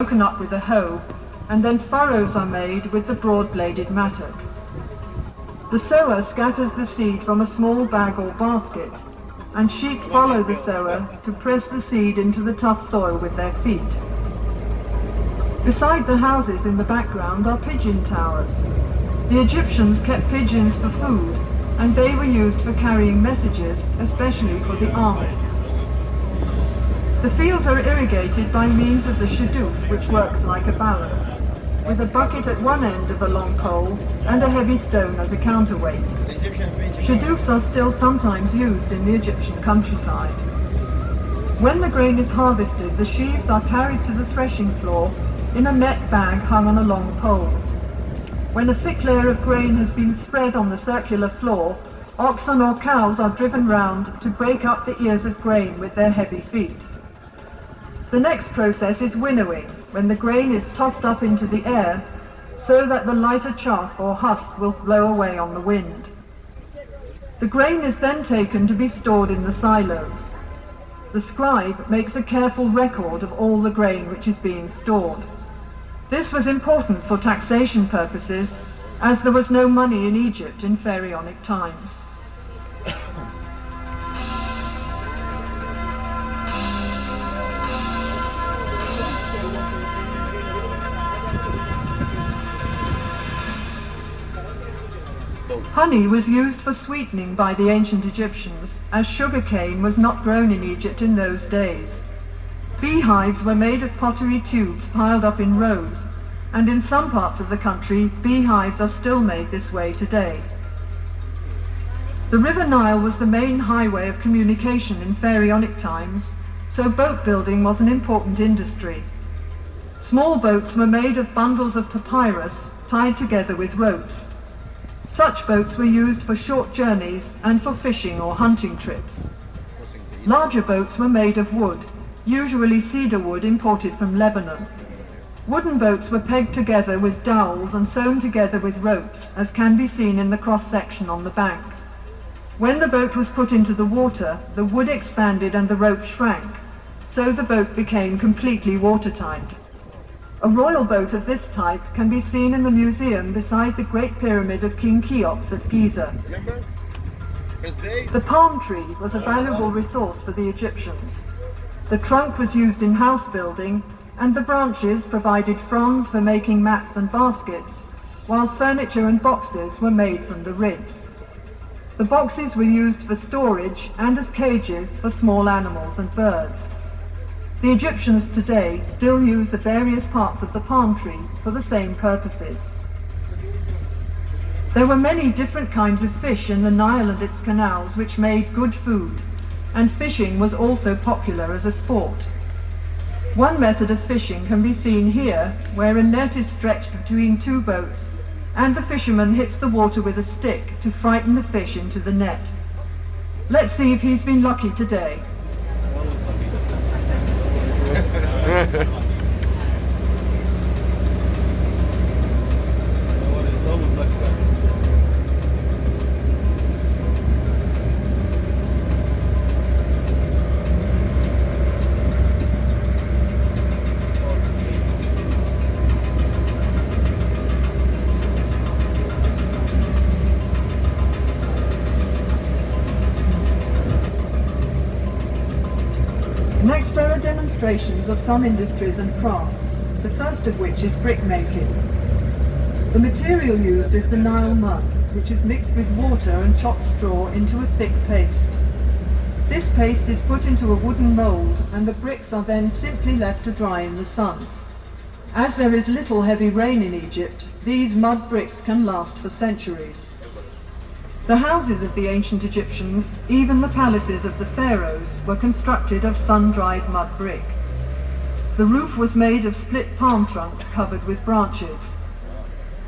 broken up with a hoe, and then furrows are made with the broad-bladed mattock. The sower scatters the seed from a small bag or basket, and sheep follow the sower to press the seed into the tough soil with their feet. Beside the houses in the background are pigeon towers. The Egyptians kept pigeons for food, and they were used for carrying messages, especially for the army. The fields are irrigated by means of the shadoof, which works like a balance, with a bucket at one end of a long pole and a heavy stone as a counterweight. Shadoofs are still sometimes used in the Egyptian countryside. When the grain is harvested, the sheaves are carried to the threshing floor in a net bag hung on a long pole. When a thick layer of grain has been spread on the circular floor, oxen or cows are driven round to break up the ears of grain with their heavy feet. The next process is winnowing, when the grain is tossed up into the air so that the lighter chaff or husk will blow away on the wind. The grain is then taken to be stored in the silos. The scribe makes a careful record of all the grain which is being stored. This was important for taxation purposes, as there was no money in Egypt in pharaonic times. Honey was used for sweetening by the ancient Egyptians, as sugar cane was not grown in Egypt in those days. Beehives were made of pottery tubes piled up in rows, and in some parts of the country, beehives are still made this way today. The River Nile was the main highway of communication in pharaonic times, so boat building was an important industry. Small boats were made of bundles of papyrus tied together with ropes. Such boats were used for short journeys and for fishing or hunting trips. Larger boats were made of wood, usually cedar wood imported from Lebanon. Wooden boats were pegged together with dowels and sewn together with ropes, as can be seen in the cross-section on the bank. When the boat was put into the water, the wood expanded and the rope shrank, so the boat became completely watertight. A royal boat of this type can be seen in the museum beside the Great Pyramid of King Cheops at Giza. The palm tree was a valuable resource for the Egyptians. The trunk was used in house building, and the branches provided fronds for making mats and baskets, while furniture and boxes were made from the ribs. The boxes were used for storage and as cages for small animals and birds. The Egyptians today still use the various parts of the palm tree for the same purposes. There were many different kinds of fish in the Nile and its canals which made good food, and fishing was also popular as a sport. One method of fishing can be seen here, where a net is stretched between two boats, and the fisherman hits the water with a stick to frighten the fish into the net. Let's see if he's been lucky today. Next are demonstrations of some industries and crafts, the first of which is brickmaking. The material used is the Nile mud, which is mixed with water and chopped straw into a thick paste. This paste is put into a wooden mould, and the bricks are then simply left to dry in the sun. As there is little heavy rain in Egypt, these mud bricks can last for centuries. The houses of the ancient Egyptians, even the palaces of the pharaohs, were constructed of sun-dried mud brick. The roof was made of split palm trunks covered with branches.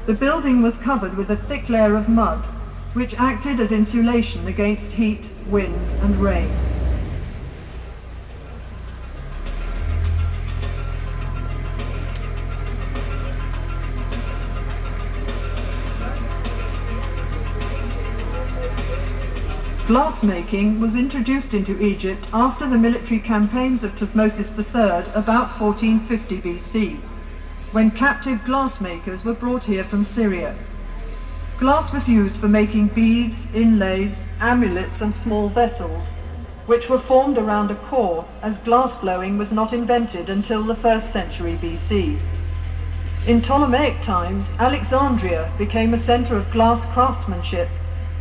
The building was covered with a thick layer of mud, which acted as insulation against heat, wind, and rain. Glassmaking was introduced into Egypt after the military campaigns of Thutmose III about 1450 BC, when captive glassmakers were brought here from Syria. Glass was used for making beads, inlays, amulets and small vessels, which were formed around a core, as glass blowing was not invented until the 1st century BC. In Ptolemaic times, Alexandria became a center of glass craftsmanship,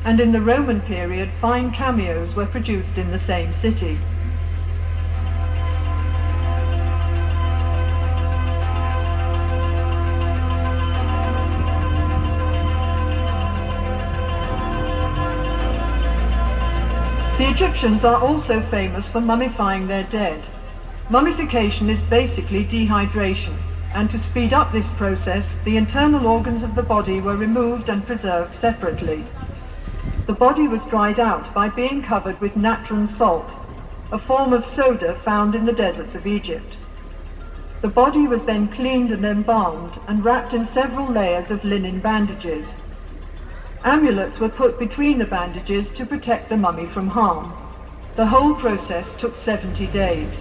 and in the Roman period, fine cameos were produced in the same city. The Egyptians are also famous for mummifying their dead. Mummification is basically dehydration, and to speed up this process, the internal organs of the body were removed and preserved separately. The body was dried out by being covered with natron salt, a form of soda found in the deserts of Egypt. The body was then cleaned and embalmed and wrapped in several layers of linen bandages. Amulets were put between the bandages to protect the mummy from harm. The whole process took 70 days.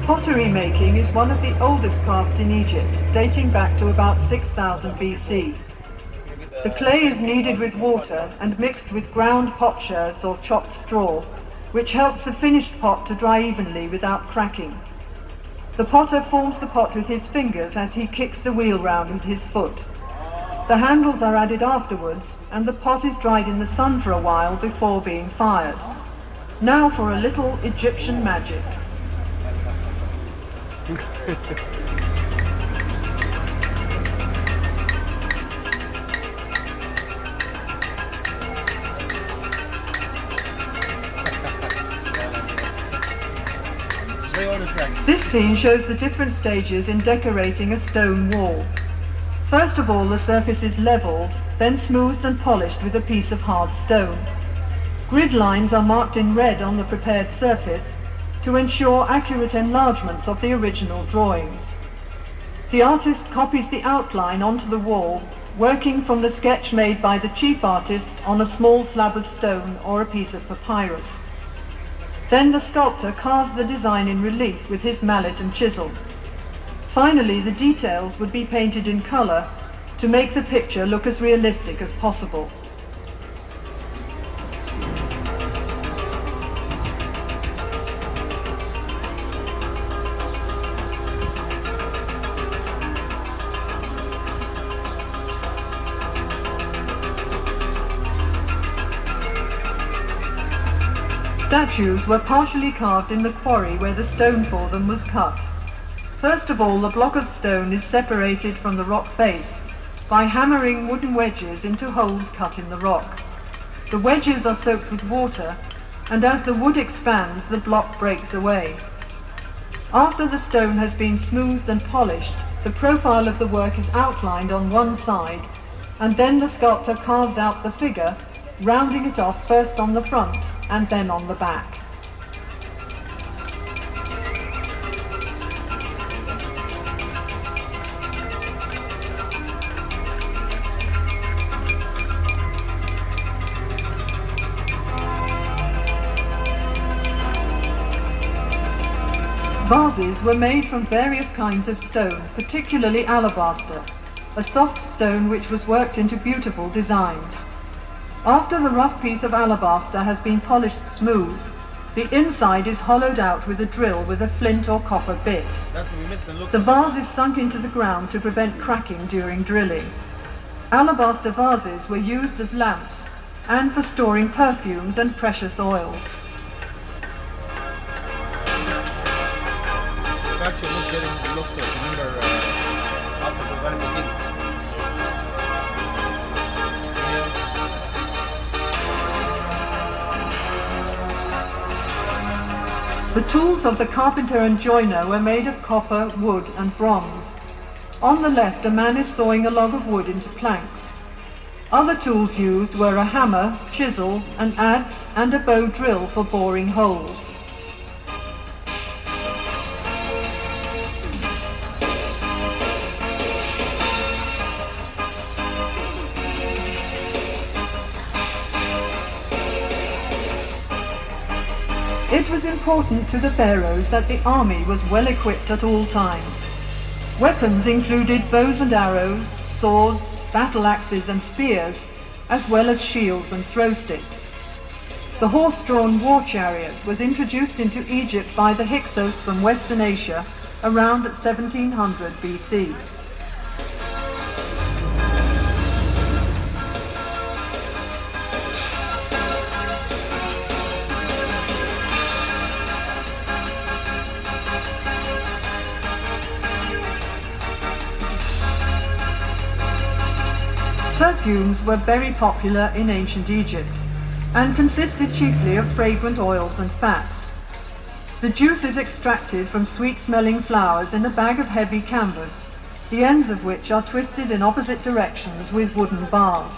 Pottery making is one of the oldest crafts in Egypt, dating back to about 6000 BC. The clay is kneaded with water and mixed with ground potsherds or chopped straw, which helps the finished pot to dry evenly without cracking. The potter forms the pot with his fingers as he kicks the wheel round with his foot. The handles are added afterwards, and the pot is dried in the sun for a while before being fired. Now for a little Egyptian magic. This scene shows the different stages in decorating a stone wall. First of all, the surface is leveled, then smoothed and polished with a piece of hard stone. Grid lines are marked in red on the prepared surface to ensure accurate enlargements of the original drawings. The artist copies the outline onto the wall, working from the sketch made by the chief artist on a small slab of stone or a piece of papyrus. Then the sculptor carves the design in relief with his mallet and chisel. Finally, the details would be painted in color to make the picture look as realistic as possible. Statues were partially carved in the quarry where the stone for them was cut. First of all, the block of stone is separated from the rock face by hammering wooden wedges into holes cut in the rock. The wedges are soaked with water, and as the wood expands, the block breaks away. After the stone has been smoothed and polished, the profile of the work is outlined on one side, and then the sculptor carves out the figure, rounding it off first on the front and then on the back. Vases were made from various kinds of stone, particularly alabaster, a soft stone which was worked into beautiful designs. After the rough piece of alabaster has been polished smooth, the inside is hollowed out with a drill with a flint or copper bit. The vase is sunk into the ground to prevent cracking during drilling. Alabaster vases were used as lamps and for storing perfumes and precious oils. Actually, is getting lots of, remember, after the one of the kings. The tools of the carpenter and joiner were made of copper, wood and bronze. On the left, a man is sawing a log of wood into planks. Other tools used were a hammer, chisel, an adze and a bow drill for boring holes. It was important to the pharaohs that the army was well equipped at all times. Weapons included bows and arrows, swords, battle axes and spears, as well as shields and throw sticks. The horse-drawn war chariot was introduced into Egypt by the Hyksos from Western Asia around 1700 BC. Perfumes were very popular in ancient Egypt and consisted chiefly of fragrant oils and fats. The juice is extracted from sweet-smelling flowers in a bag of heavy canvas, the ends of which are twisted in opposite directions with wooden bars.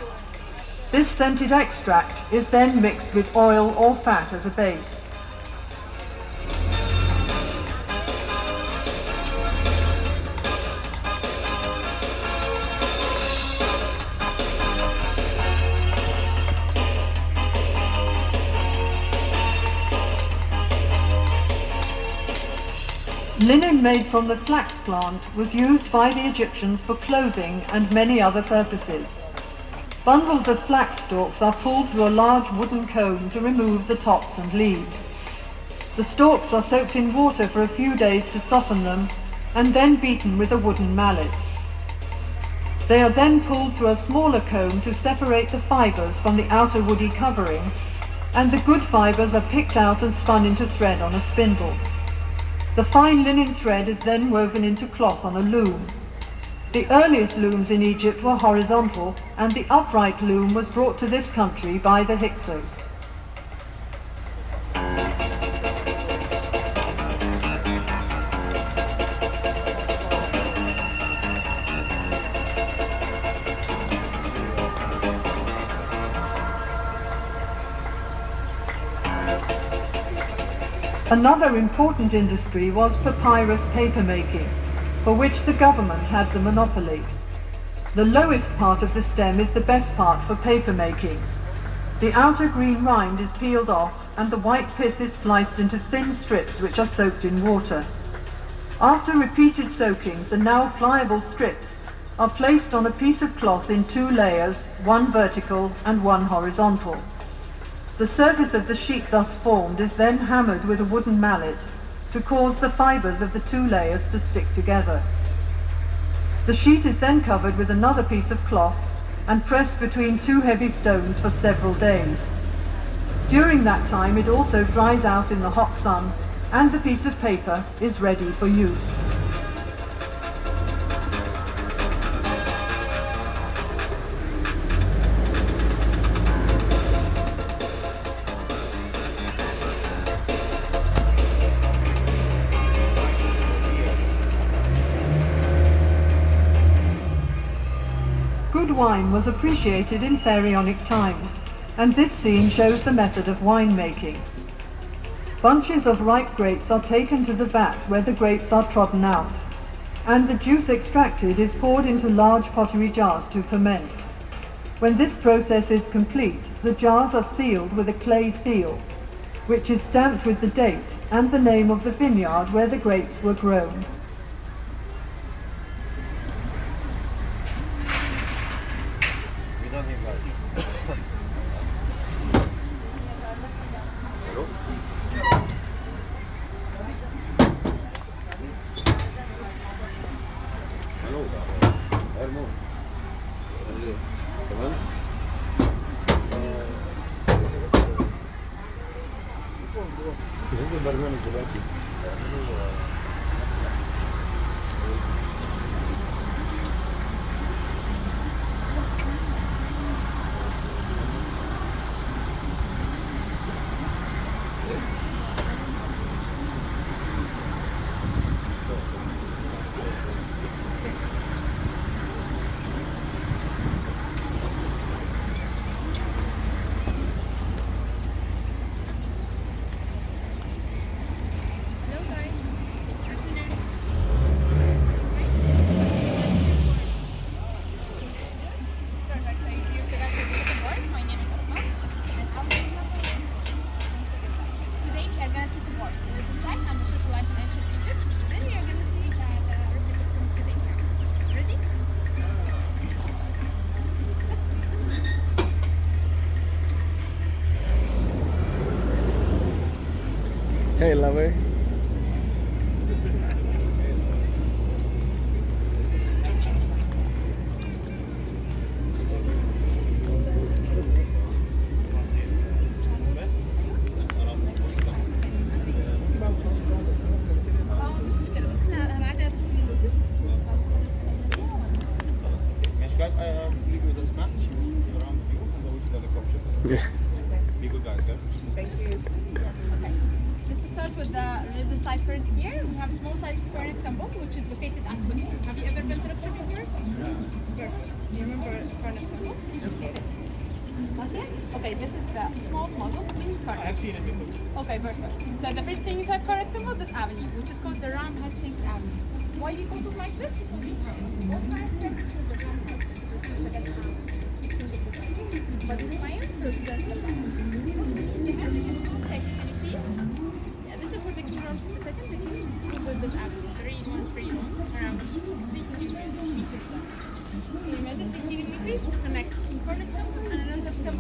This scented extract is then mixed with oil or fat as a base. Linen made from the flax plant was used by the Egyptians for clothing and many other purposes. Bundles of flax stalks are pulled through a large wooden comb to remove the tops and leaves. The stalks are soaked in water for a few days to soften them and then beaten with a wooden mallet. They are then pulled through a smaller comb to separate the fibers from the outer woody covering, and the good fibers are picked out and spun into thread on a spindle. The fine linen thread is then woven into cloth on a loom. The earliest looms in Egypt were horizontal, and the upright loom was brought to this country by the Hyksos. Another important industry was papyrus paper making, for which the government had the monopoly. The lowest part of the stem is the best part for paper making. The outer green rind is peeled off and the white pith is sliced into thin strips which are soaked in water. After repeated soaking, the now pliable strips are placed on a piece of cloth in 2 layers, one vertical and one horizontal. The surface of the sheet thus formed is then hammered with a wooden mallet to cause the fibers of the 2 layers to stick together. The sheet is then covered with another piece of cloth and pressed between 2 heavy stones for several days. During that time it also dries out in the hot sun and the piece of paper is ready for use. Good wine was appreciated in pharaonic times, and this scene shows the method of winemaking. Bunches of ripe grapes are taken to the vat where the grapes are trodden out, and the juice extracted is poured into large pottery jars to ferment. When this process is complete, the jars are sealed with a clay seal, which is stamped with the date and the name of the vineyard where the grapes were grown. We don't have lights. Hello? Hello? Hermo? تمام؟ ننزل برنامج دلوقتي. lover. ماشي guys, I leave you with this match around you and go to the other coffee shop. Be good guys, yeah? Thank you. Okay. Let's start with the religious life first here. We have a small size Karnak temple which is located at Luxor. Have you ever been to Luxor before? Perfect. Do you remember Karnak temple? Not yet? Okay, this is the small model in Karnak. I've seen it before. Okay, perfect. So the first thing inside Karnak temple, this avenue, which is called the Ram Sphinx Avenue. Why we call it like this? Because we have both sides there is the Ram head. This is like a but it's my answer to that. They have a small statue, can you see? Yeah, this is for the King Ramses II. The king who built this avenue. 3-in-1, around 3 kilometers long. So we made it 3 kilometers to connect King Karnak temple and another temple.